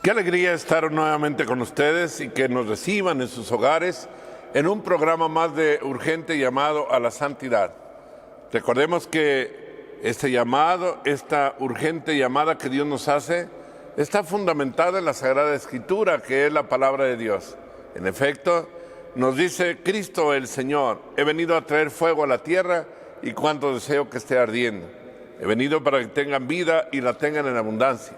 Qué alegría estar nuevamente con ustedes y que nos reciban en sus hogares en un programa más de Urgente Llamado a la Santidad. Recordemos que este llamado, esta urgente llamada que Dios nos hace, está fundamentada en la Sagrada Escritura, que es la palabra de Dios. En efecto, nos dice Cristo el Señor: he venido a traer fuego a la tierra y cuánto deseo que esté ardiendo. He venido para que tengan vida y la tengan en abundancia.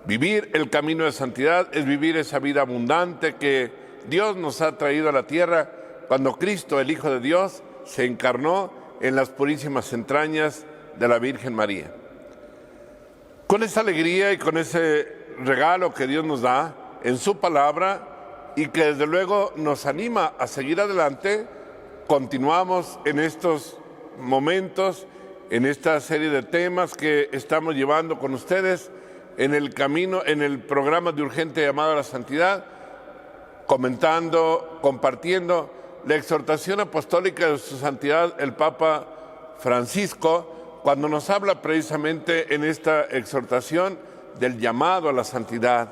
Vivir el camino de santidad es vivir esa vida abundante que Dios nos ha traído a la tierra cuando Cristo, el Hijo de Dios, se encarnó en las purísimas entrañas de la Virgen María. Con esa alegría y con ese regalo que Dios nos da en su palabra y que desde luego nos anima a seguir adelante, continuamos en estos momentos, en esta serie de temas que estamos llevando con ustedes en el camino, en el programa de Urgente Llamado a la Santidad, comentando, compartiendo la exhortación apostólica de su santidad el Papa Francisco, cuando nos habla precisamente en esta exhortación del llamado a la santidad.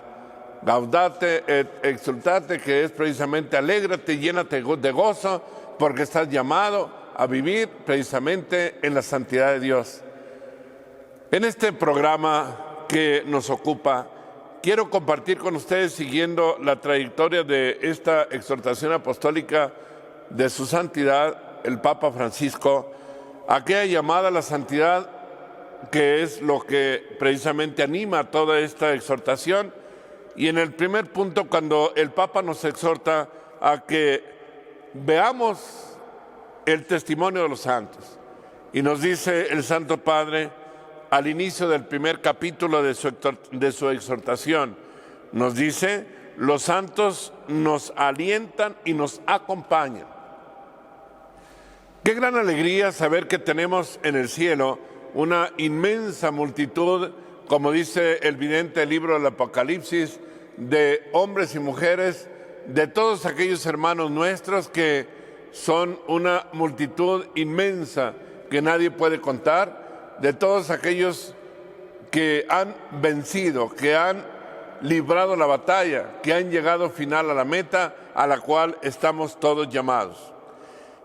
Gaudate et exultate, que es precisamente alégrate, llénate de gozo, porque estás llamado a vivir precisamente en la santidad de Dios. En este programa que nos ocupa, quiero compartir con ustedes, siguiendo la trayectoria de esta exhortación apostólica de su santidad, el Papa Francisco, aquella llamada a la santidad, que es lo que precisamente anima toda esta exhortación. Y en el primer punto, cuando el Papa nos exhorta a que veamos el testimonio de los santos, y nos dice el Santo Padre, al inicio del primer capítulo de su exhortación, nos dice: los santos nos alientan y nos acompañan. Qué gran alegría saber que tenemos en el cielo una inmensa multitud, como dice el vidente libro del Apocalipsis, de hombres y mujeres, de todos aquellos hermanos nuestros que son una multitud inmensa que nadie puede contar, de todos aquellos que han vencido, que han librado la batalla, que han llegado final a la meta a la cual estamos todos llamados.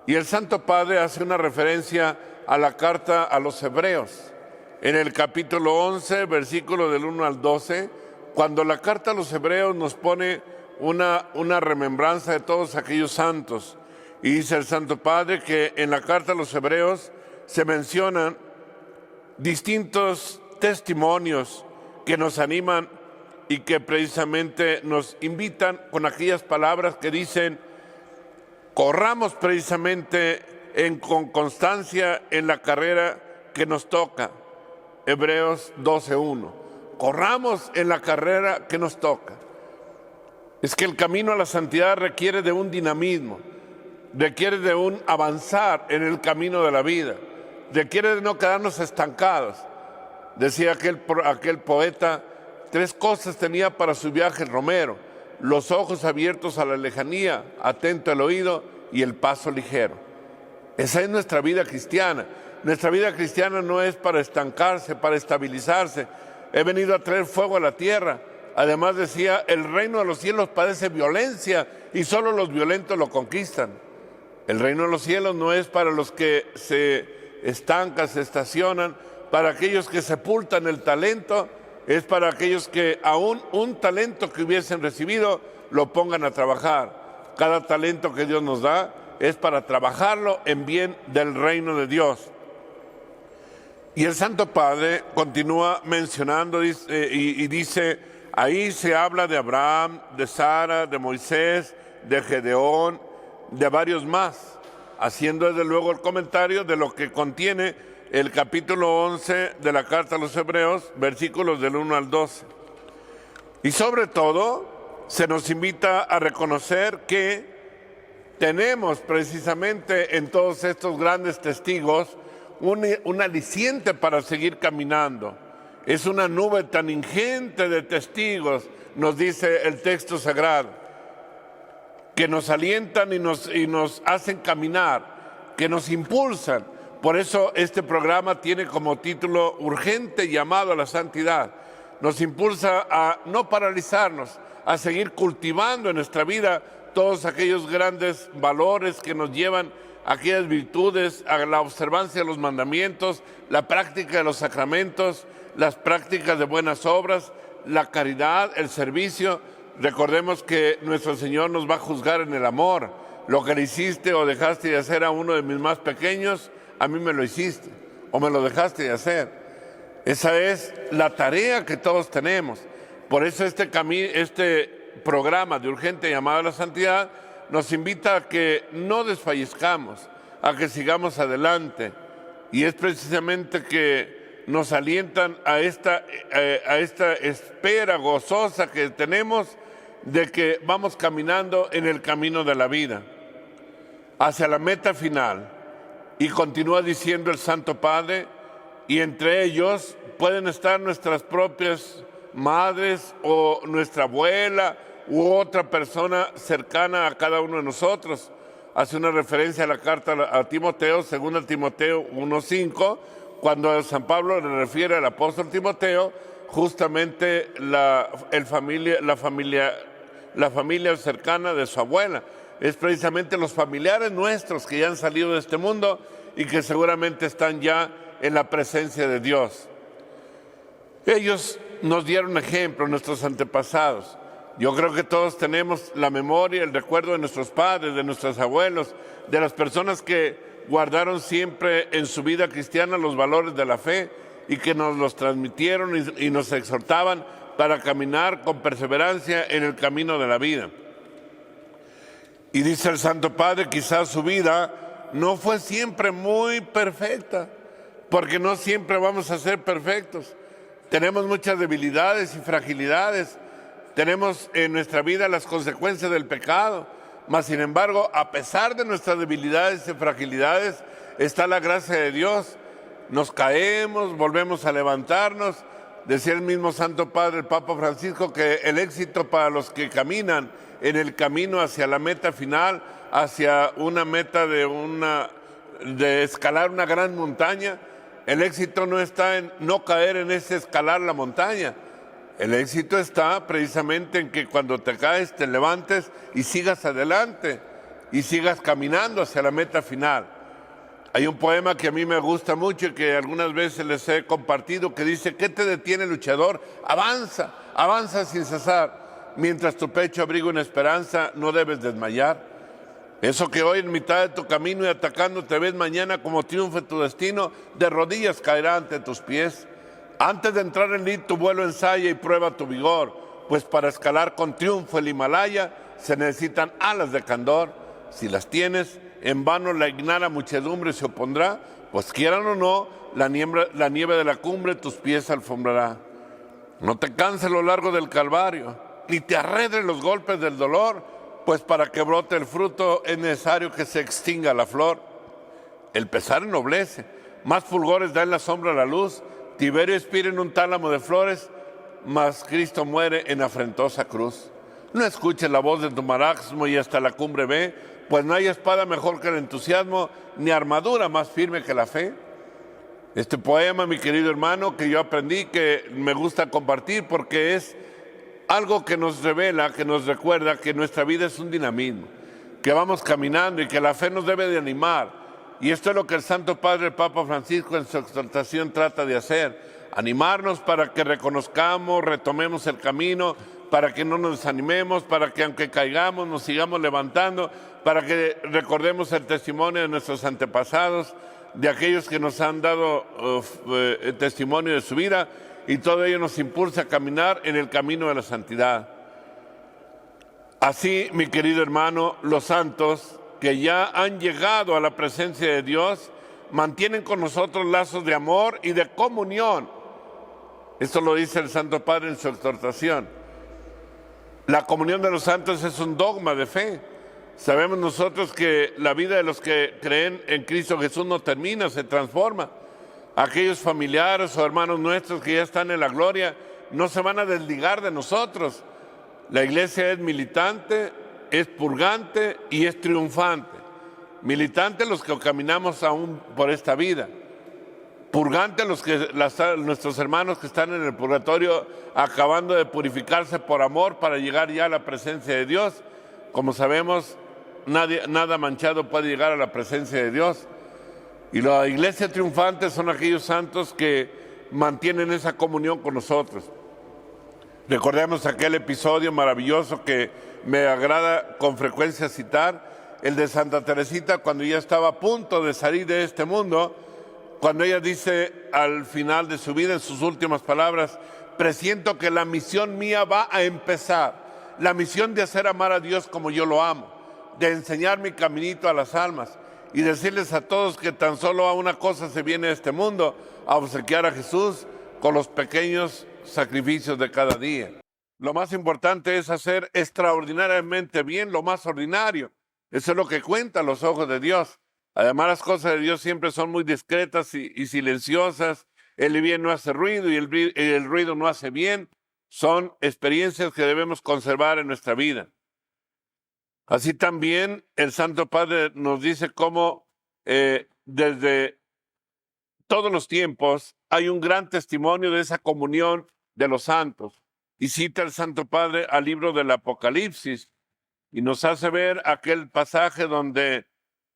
Y el Santo Padre hace una referencia a la carta a los Hebreos, en el capítulo 11, versículo del 1 al 12, cuando la carta a los Hebreos nos pone una remembranza de todos aquellos santos. Y dice el Santo Padre que en la carta a los Hebreos se mencionan distintos testimonios que nos animan y que precisamente nos invitan con aquellas palabras que dicen: corramos precisamente con constancia en la carrera que nos toca. Hebreos 12:1. Corramos en la carrera que nos toca. Es que el camino a la santidad requiere de un dinamismo, requiere de un avanzar en el camino de la vida, requiere de no quedarnos estancados. Decía aquel poeta: 3 cosas tenía para su viaje el Romero: los ojos abiertos a la lejanía, atento al oído y el paso ligero. Esa es nuestra vida cristiana. Nuestra vida cristiana no es para estancarse, para estabilizarse. He venido a traer fuego a la tierra. Además decía: el reino de los cielos padece violencia y solo los violentos lo conquistan. El reino de los cielos no es para los que se estancan, se estacionan, para aquellos que sepultan el talento, es para aquellos que aún un talento que hubiesen recibido lo pongan a trabajar. Cada talento que Dios nos da es para trabajarlo en bien del reino de Dios. Y el Santo Padre continúa mencionando y dice: ahí se habla de Abraham, de Sara, de Moisés, de Gedeón, de varios más, haciendo desde luego el comentario de lo que contiene el capítulo 11 de la carta a los Hebreos, versículos del 1 al 12. Y sobre todo, se nos invita a reconocer que tenemos precisamente en todos estos grandes testigos un aliciente para seguir caminando. Es una nube tan ingente de testigos, nos dice el texto sagrado, que nos alientan y nos hacen caminar, que nos impulsan. Por eso este programa tiene como título Urgente Llamado a la Santidad. nos impulsa a no paralizarnos, a seguir cultivando en nuestra vida todos aquellos grandes valores que nos llevan a aquellas virtudes, a la observancia de los mandamientos, la práctica de los sacramentos, las prácticas de buenas obras, la caridad, el servicio. Recordemos que nuestro Señor nos va a juzgar en el amor. Lo que le hiciste o dejaste de hacer a uno de mis más pequeños, a mí me lo hiciste o me lo dejaste de hacer. Esa es la tarea que todos tenemos. Por eso este programa de urgente llamado a la santidad nos invita a que no desfallezcamos, a que sigamos adelante. Y es precisamente que nos alientan a esta espera gozosa que tenemos de que vamos caminando en el camino de la vida, hacia la meta final. Y continúa diciendo el Santo Padre, y entre ellos pueden estar nuestras propias madres o nuestra abuela u otra persona cercana a cada uno de nosotros. Hace una referencia a la carta a Timoteo, 2 Timoteo 1:5, cuando San Pablo le refiere al apóstol Timoteo justamente la familia cercana de su abuela. Es precisamente los familiares nuestros que ya han salido de este mundo y que seguramente están ya en la presencia de Dios. Ellos nos dieron ejemplo, nuestros antepasados. Yo creo que todos tenemos la memoria, el recuerdo de nuestros padres, de nuestros abuelos, de las personas que guardaron siempre en su vida cristiana los valores de la fe y que nos los transmitieron y nos exhortaban para caminar con perseverancia en el camino de la vida. Y dice el Santo Padre, quizás su vida no fue siempre muy perfecta, porque no siempre vamos a ser perfectos. Tenemos muchas debilidades y fragilidades. Tenemos en nuestra vida las consecuencias del pecado. Mas, sin embargo, a pesar de nuestras debilidades y fragilidades, está la gracia de Dios. Nos caemos, volvemos a levantarnos. Decía el mismo Santo Padre, el Papa Francisco, que el éxito para los que caminan en el camino hacia la meta final, hacia una meta de escalar una gran montaña, el éxito no está en no caer en ese escalar la montaña. El éxito está precisamente en que cuando te caes te levantes y sigas adelante y sigas caminando hacia la meta final. Hay un poema que a mí me gusta mucho y que algunas veces les he compartido que dice: ¿qué te detiene, luchador? Avanza, avanza sin cesar. Mientras tu pecho abriga una esperanza, no debes desmayar. Eso que hoy en mitad de tu camino y atacando te ves mañana como triunfe tu destino, de rodillas caerá ante tus pies. Antes de entrar en lid tu vuelo ensaya y prueba tu vigor, pues para escalar con triunfo el Himalaya se necesitan alas de candor. Si las tienes, en vano la ignara muchedumbre se opondrá, pues quieran o no, la nieve de la cumbre tus pies alfombrará. No te canses a lo largo del Calvario, ni te arredren los golpes del dolor, pues para que brote el fruto es necesario que se extinga la flor. El pesar ennoblece, más fulgores da en la sombra la luz. Tiberio expira en un tálamo de flores, mas Cristo muere en afrentosa cruz. No escuches la voz de tu marasmo y hasta la cumbre ve, pues no hay espada mejor que el entusiasmo, ni armadura más firme que la fe. Este poema, mi querido hermano, que yo aprendí, que me gusta compartir porque es algo que nos revela, que nos recuerda que nuestra vida es un dinamismo, que vamos caminando y que la fe nos debe de animar. Y esto es lo que el Santo Padre, el Papa Francisco, en su exhortación trata de hacer: animarnos para que reconozcamos, retomemos el camino, para que no nos desanimemos, para que aunque caigamos nos sigamos levantando, para que recordemos el testimonio de nuestros antepasados, de aquellos que nos han dado testimonio de su vida, y todo ello nos impulsa a caminar en el camino de la santidad. Así, mi querido hermano, los santos que ya han llegado a la presencia de Dios mantienen con nosotros lazos de amor y de comunión. Esto lo dice el Santo Padre en su exhortación. La comunión de los santos es un dogma de fe. Sabemos nosotros que la vida de los que creen en Cristo Jesús no termina, se transforma. Aquellos familiares o hermanos nuestros que ya están en la gloria no se van a desligar de nosotros. La iglesia es militante, es purgante y es triunfante. Militante los que caminamos aún por esta vida. purgante nuestros hermanos que están en el purgatorio acabando de purificarse por amor para llegar ya a la presencia de Dios. Como sabemos, nada manchado puede llegar a la presencia de Dios. Y la iglesia triunfante son aquellos santos que mantienen esa comunión con nosotros. Recordemos aquel episodio maravilloso que me agrada con frecuencia citar, el de Santa Teresita cuando ya estaba a punto de salir de este mundo, cuando ella dice al final de su vida, en sus últimas palabras: presiento que la misión mía va a empezar, la misión de hacer amar a Dios como yo lo amo, de enseñar mi caminito a las almas y decirles a todos que tan solo a una cosa se viene a este mundo, a obsequiar a Jesús con los pequeños sacrificios de cada día. Lo más importante es hacer extraordinariamente bien lo más ordinario. Eso es lo que cuenta a los ojos de Dios. Además, las cosas de Dios siempre son muy discretas y silenciosas. El bien no hace ruido y el ruido no hace bien. Son experiencias que debemos conservar en nuestra vida. Así también el Santo Padre nos dice cómo desde todos los tiempos hay un gran testimonio de esa comunión de los santos. Y cita el Santo Padre al libro del Apocalipsis y nos hace ver aquel pasaje donde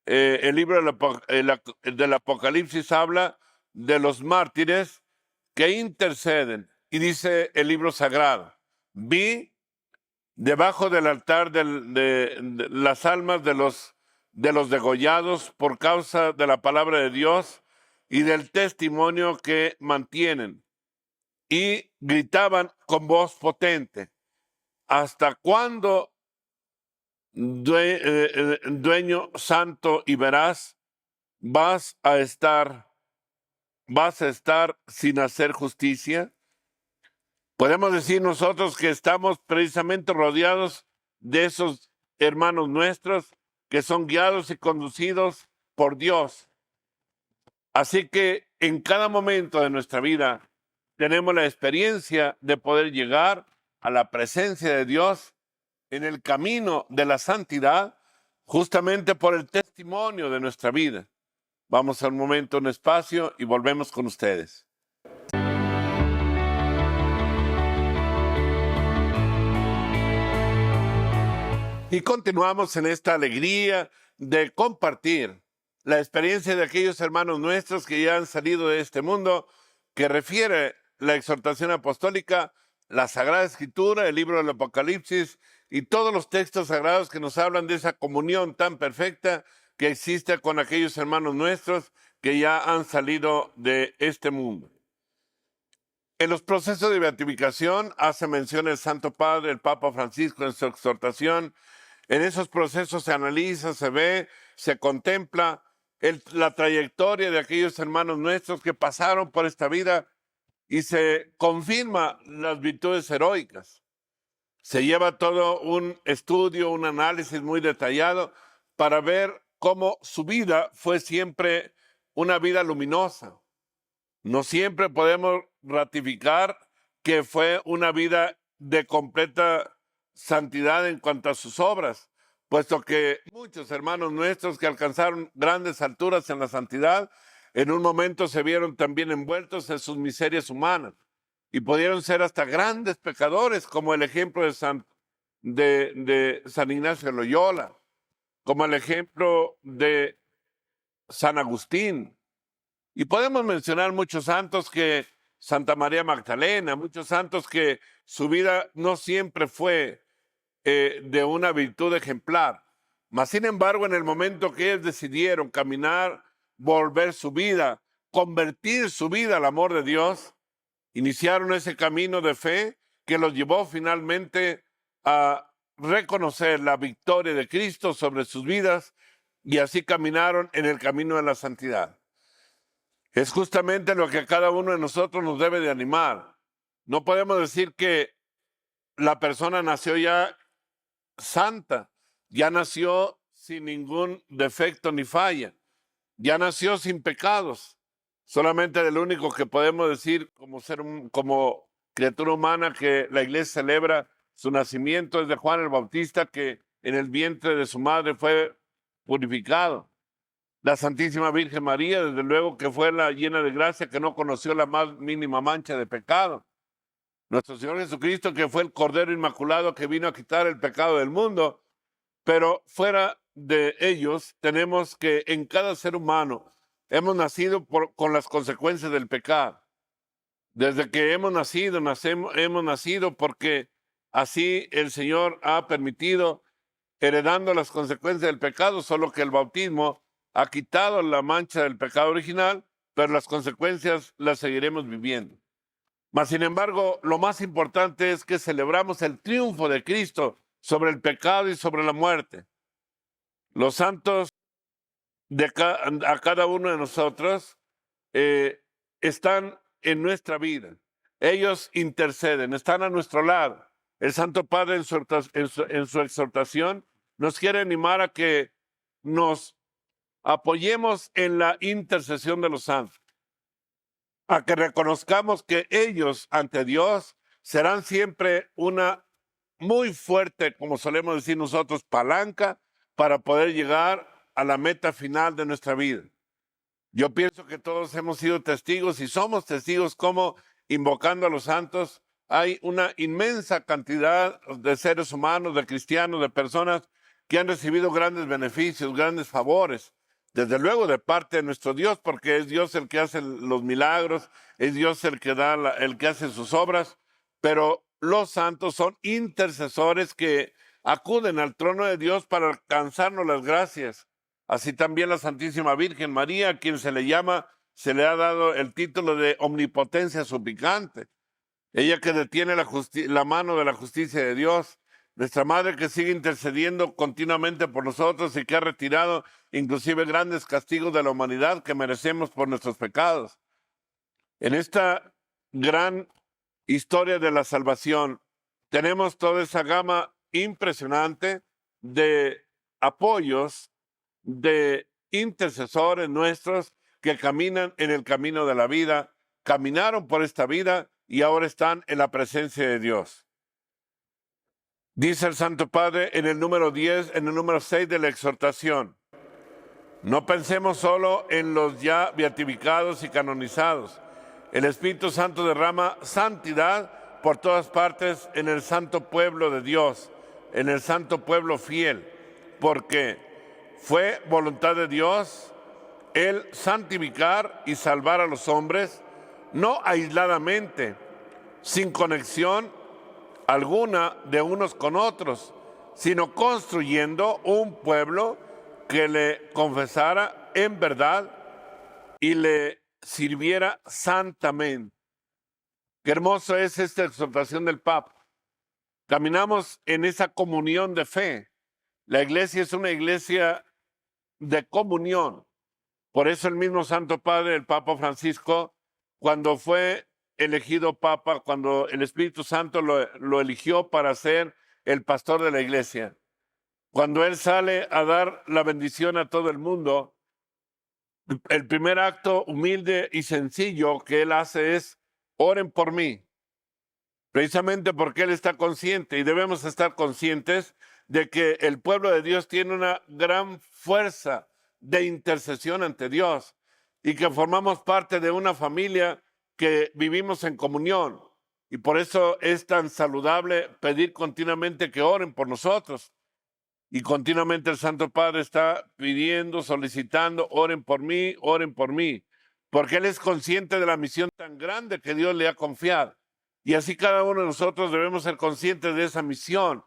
el libro del Apocalipsis habla de los mártires que interceden. Y dice el libro sagrado: vi debajo del altar de las almas de los degollados por causa de la palabra de Dios y del testimonio que mantienen. Y gritaban con voz potente: ¿hasta cuándo, dueño santo y veraz, vas a estar sin hacer justicia? Podemos decir nosotros que estamos precisamente rodeados de esos hermanos nuestros que son guiados y conducidos por Dios. Así que en cada momento de nuestra vida tenemos la experiencia de poder llegar a la presencia de Dios en el camino de la santidad, justamente por el testimonio de nuestra vida. Vamos al momento, un espacio, y volvemos con ustedes. Y continuamos en esta alegría de compartir la experiencia de aquellos hermanos nuestros que ya han salido de este mundo, que refiere la exhortación apostólica, la Sagrada Escritura, el libro del Apocalipsis y todos los textos sagrados que nos hablan de esa comunión tan perfecta que existe con aquellos hermanos nuestros que ya han salido de este mundo. En los procesos de beatificación hace mención el Santo Padre, el Papa Francisco, en su exhortación. En esos procesos se analiza, se ve, se contempla la trayectoria de aquellos hermanos nuestros que pasaron por esta vida y se confirma las virtudes heroicas. Se lleva todo un estudio, un análisis muy detallado para ver cómo su vida fue siempre una vida luminosa. No siempre podemos ratificar que fue una vida de completa santidad en cuanto a sus obras, puesto que muchos hermanos nuestros que alcanzaron grandes alturas en la santidad, en un momento se vieron también envueltos en sus miserias humanas y pudieron ser hasta grandes pecadores, como el ejemplo de San Ignacio de Loyola, como el ejemplo de San Agustín. Y podemos mencionar muchos santos que Santa María Magdalena, muchos santos que su vida no siempre fue de una virtud ejemplar. Mas, sin embargo, en el momento que ellos decidieron caminar, volver su vida, convertir su vida al amor de Dios, iniciaron ese camino de fe que los llevó finalmente a reconocer la victoria de Cristo sobre sus vidas y así caminaron en el camino de la santidad. Es justamente lo que a cada uno de nosotros nos debe de animar. No podemos decir que la persona nació ya santa, ya nació sin ningún defecto ni falla, ya nació sin pecados. Solamente del único que podemos decir como criatura humana que la Iglesia celebra su nacimiento es de Juan el Bautista, que en el vientre de su madre fue purificado. La Santísima Virgen María, desde luego que fue la llena de gracia, que no conoció la más mínima mancha de pecado. Nuestro Señor Jesucristo, que fue el Cordero Inmaculado que vino a quitar el pecado del mundo. Pero fuera de ellos, tenemos que en cada ser humano hemos nacido con las consecuencias del pecado. Desde que hemos nacido, hemos nacido porque así el Señor ha permitido, heredando las consecuencias del pecado, solo que el bautismo ha quitado la mancha del pecado original, pero las consecuencias las seguiremos viviendo. Mas, sin embargo, lo más importante es que celebramos el triunfo de Cristo sobre el pecado y sobre la muerte. Los santos a cada uno de nosotros están en nuestra vida. Ellos interceden, están a nuestro lado. El Santo Padre en su exhortación nos quiere animar a que nos apoyemos en la intercesión de los santos, a que reconozcamos que ellos ante Dios serán siempre una muy fuerte, como solemos decir nosotros, palanca para poder llegar a la meta final de nuestra vida. Yo pienso que todos hemos sido testigos y somos testigos como, invocando a los santos, hay una inmensa cantidad de seres humanos, de cristianos, de personas que han recibido grandes beneficios, grandes favores, desde luego de parte de nuestro Dios, porque es Dios el que hace los milagros, es Dios el que el que hace sus obras, pero los santos son intercesores que acuden al trono de Dios para alcanzarnos las gracias. Así también la Santísima Virgen María, a quien se le ha dado el título de omnipotencia suplicante. Ella que detiene la mano de la justicia de Dios. Nuestra Madre que sigue intercediendo continuamente por nosotros y que ha retirado inclusive grandes castigos de la humanidad que merecemos por nuestros pecados. En esta gran historia de la salvación tenemos toda esa gama impresionante de apoyos, de intercesores nuestros que caminan en el camino de la vida, caminaron por esta vida y ahora están en la presencia de Dios. Dice el Santo Padre en el número 10, en el número 6 de la exhortación: no pensemos solo en los ya beatificados y canonizados. El Espíritu Santo derrama santidad por todas partes en el santo pueblo de Dios, en el santo pueblo fiel, porque fue voluntad de Dios el santificar y salvar a los hombres, no aisladamente, sin conexión alguna de unos con otros, sino construyendo un pueblo que le confesara en verdad y le sirviera santamente. Qué hermoso es esta exhortación del Papa. Caminamos en esa comunión de fe. La iglesia es una iglesia de comunión. Por eso el mismo Santo Padre, el Papa Francisco, cuando fue elegido Papa, cuando el Espíritu Santo lo eligió para ser el pastor de la iglesia, cuando él sale a dar la bendición a todo el mundo, el primer acto humilde y sencillo que él hace es: oren por mí. Precisamente porque él está consciente, y debemos estar conscientes, de que el pueblo de Dios tiene una gran fuerza de intercesión ante Dios y que formamos parte de una familia que vivimos en comunión. Y por eso es tan saludable pedir continuamente que oren por nosotros. Y continuamente el Santo Padre está pidiendo, solicitando: oren por mí, porque él es consciente de la misión tan grande que Dios le ha confiado. Y así cada uno de nosotros debemos ser conscientes de esa misión,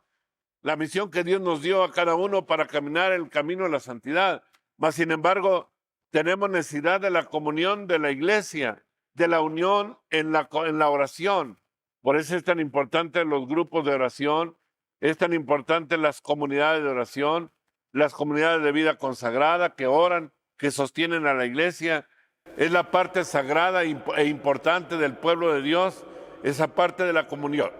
la misión que Dios nos dio a cada uno para caminar el camino de la santidad. Mas, sin embargo, tenemos necesidad de la comunión de la iglesia, de la unión en la oración. Por eso es tan importante los grupos de oración, es tan importante las comunidades de oración, las comunidades de vida consagrada que oran, que sostienen a la iglesia. Es la parte sagrada e importante del pueblo de Dios, esa parte de la comunión.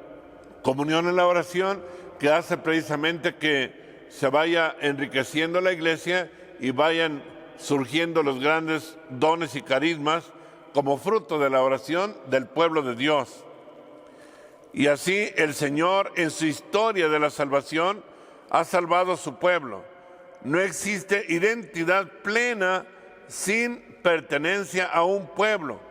Comunión en la oración que hace precisamente que se vaya enriqueciendo la iglesia y vayan surgiendo los grandes dones y carismas como fruto de la oración del pueblo de Dios. Y así el Señor, en su historia de la salvación, ha salvado a su pueblo. No existe identidad plena sin pertenencia a un pueblo.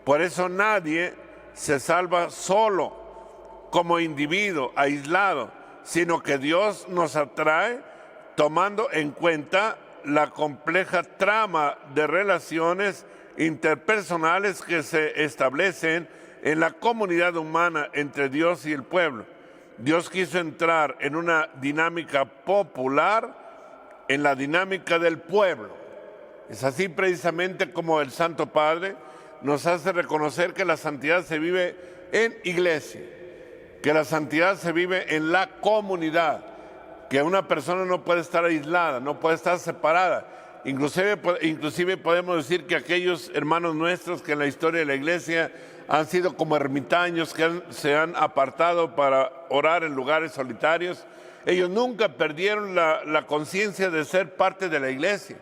Por eso nadie se salva solo, como individuo, aislado, sino que Dios nos atrae tomando en cuenta la compleja trama de relaciones interpersonales que se establecen en la comunidad humana entre Dios y el pueblo. Dios quiso entrar en una dinámica popular, en la dinámica del pueblo. Es así precisamente como el Santo Padre nos hace reconocer que la santidad se vive en iglesia, que la santidad se vive en la comunidad, que una persona no puede estar aislada, no puede estar separada. Inclusive podemos decir que aquellos hermanos nuestros que en la historia de la iglesia han sido como ermitaños, que se han apartado para orar en lugares solitarios, ellos nunca perdieron la conciencia de ser parte de la iglesia,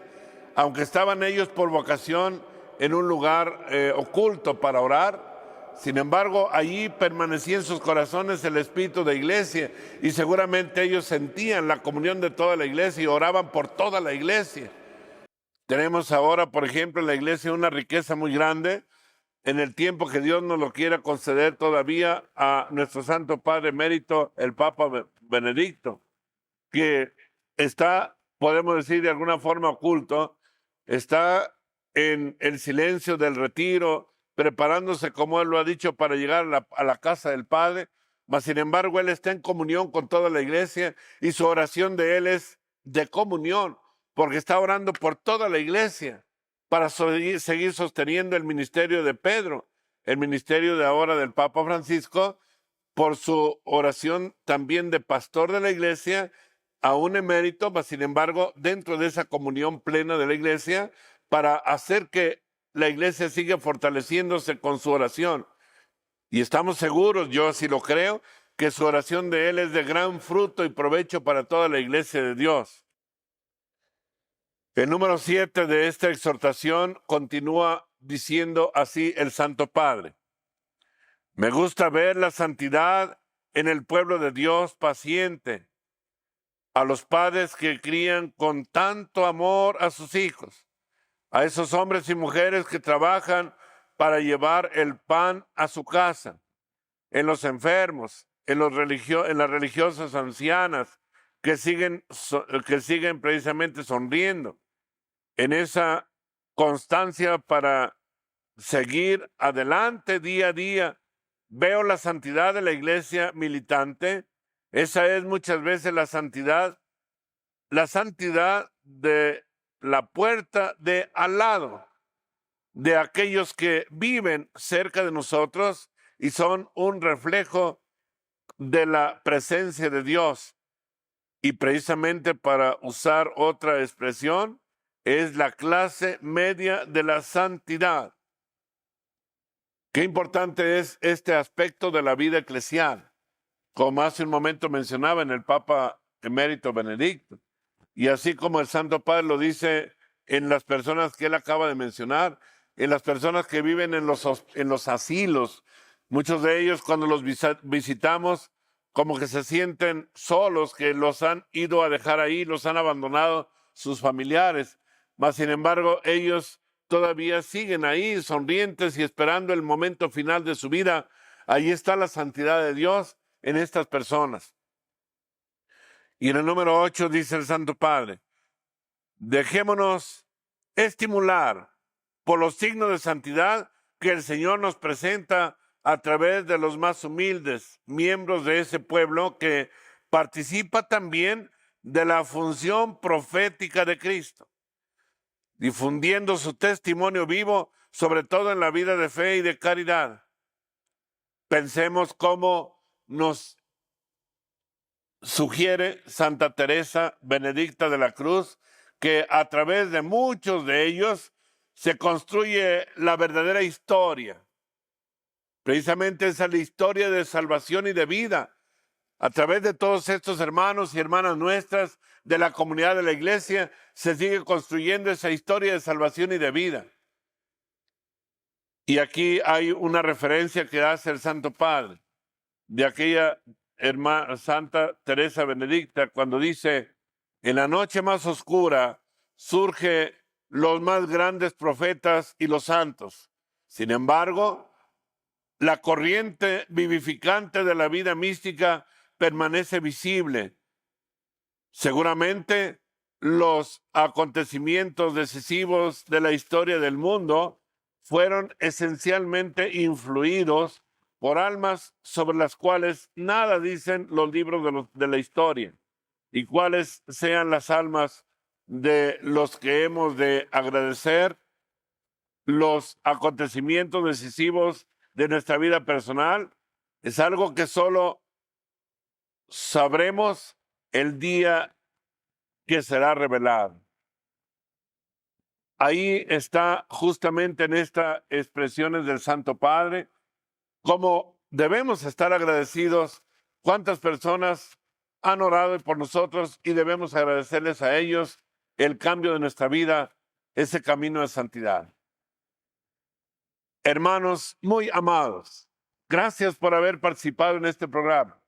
aunque estaban ellos por vocación en un lugar oculto para orar. Sin embargo, allí permanecía en sus corazones el espíritu de iglesia y seguramente ellos sentían la comunión de toda la iglesia y oraban por toda la iglesia. Tenemos ahora, por ejemplo, en la iglesia una riqueza muy grande en el tiempo que Dios nos lo quiera conceder todavía a nuestro Santo Padre Emérito, el Papa Benedicto, que está, podemos decir de alguna forma oculto, está en el silencio del retiro, preparándose, como él lo ha dicho, para llegar a la casa del Padre, mas sin embargo él está en comunión con toda la iglesia y su oración de él es de comunión, porque está orando por toda la iglesia para seguir sosteniendo el ministerio de Pedro, el ministerio de ahora del Papa Francisco, por su oración también de pastor de la iglesia, a un emérito, mas sin embargo dentro de esa comunión plena de la iglesia, para hacer que la iglesia siga fortaleciéndose con su oración. Y estamos seguros, yo así lo creo, que su oración de él es de gran fruto y provecho para toda la iglesia de Dios. El número 7 de esta exhortación continúa diciendo así el Santo Padre: me gusta ver la santidad en el pueblo de Dios paciente, a los padres que crían con tanto amor a sus hijos, a esos hombres y mujeres que trabajan para llevar el pan a su casa, en los enfermos, en las religiosas ancianas que siguen precisamente sonriendo, en esa constancia para seguir adelante día a día. Veo la santidad de la iglesia militante. Esa es muchas veces la santidad de la puerta de al lado, de aquellos que viven cerca de nosotros y son un reflejo de la presencia de Dios. Y precisamente, para usar otra expresión, es la clase media de la santidad. Qué importante es este aspecto de la vida eclesial, como hace un momento mencionaba en el Papa Emérito Benedicto, y así como el Santo Padre lo dice en las personas que él acaba de mencionar, en las personas que viven en los asilos. Muchos de ellos, cuando los visitamos, como que se sienten solos, que los han ido a dejar ahí, los han abandonado sus familiares, mas sin embargo ellos todavía siguen ahí sonrientes y esperando el momento final de su vida. Ahí está la santidad de Dios en estas personas. Y en el número 8 dice el Santo Padre: dejémonos estimular por los signos de santidad que el Señor nos presenta a través de los más humildes miembros de ese pueblo que participa también de la función profética de Cristo, difundiendo su testimonio vivo, sobre todo en la vida de fe y de caridad. Pensemos cómo nos sugiere Santa Teresa Benedicta de la Cruz, que a través de muchos de ellos se construye la verdadera historia. Precisamente esa es la historia de salvación y de vida. A través de todos estos hermanos y hermanas nuestras de la comunidad de la iglesia, se sigue construyendo esa historia de salvación y de vida. Y aquí hay una referencia que hace el Santo Padre de aquella Santa Teresa Benedicta, cuando dice: En la noche más oscura surgen los más grandes profetas y los santos. Sin embargo, la corriente vivificante de la vida mística permanece visible. Seguramente los acontecimientos decisivos de la historia del mundo fueron esencialmente influidos por almas sobre las cuales nada dicen los libros de la historia, y cuáles sean las almas de los que hemos de agradecer los acontecimientos decisivos de nuestra vida personal, es algo que solo sabremos el día que será revelado. Ahí está justamente en estas expresiones del Santo Padre, cómo debemos estar agradecidos, cuántas personas han orado por nosotros y debemos agradecerles a ellos el cambio de nuestra vida, ese camino de santidad. Hermanos muy amados, gracias por haber participado en este programa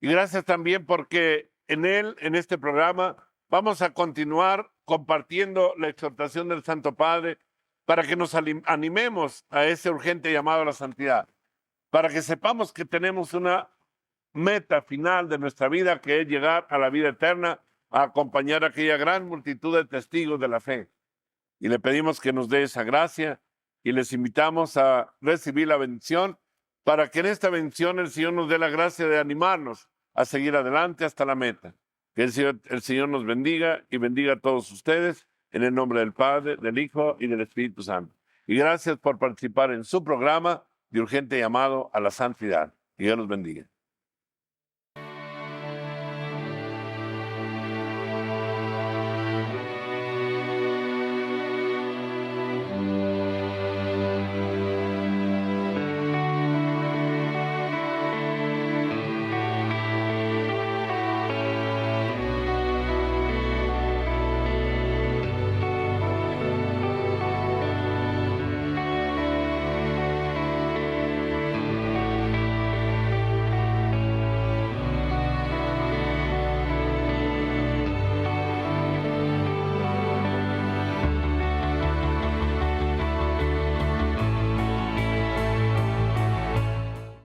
y gracias también porque en este programa, vamos a continuar compartiendo la exhortación del Santo Padre para que nos animemos a ese urgente llamado a la santidad, para que sepamos que tenemos una meta final de nuestra vida, que es llegar a la vida eterna, a acompañar a aquella gran multitud de testigos de la fe. Y le pedimos que nos dé esa gracia y les invitamos a recibir la bendición para que en esta bendición el Señor nos dé la gracia de animarnos a seguir adelante hasta la meta. Que el Señor nos bendiga y bendiga a todos ustedes en el nombre del Padre, del Hijo y del Espíritu Santo. Y gracias por participar en su programa de urgente llamado a la santidad. Que Dios los bendiga.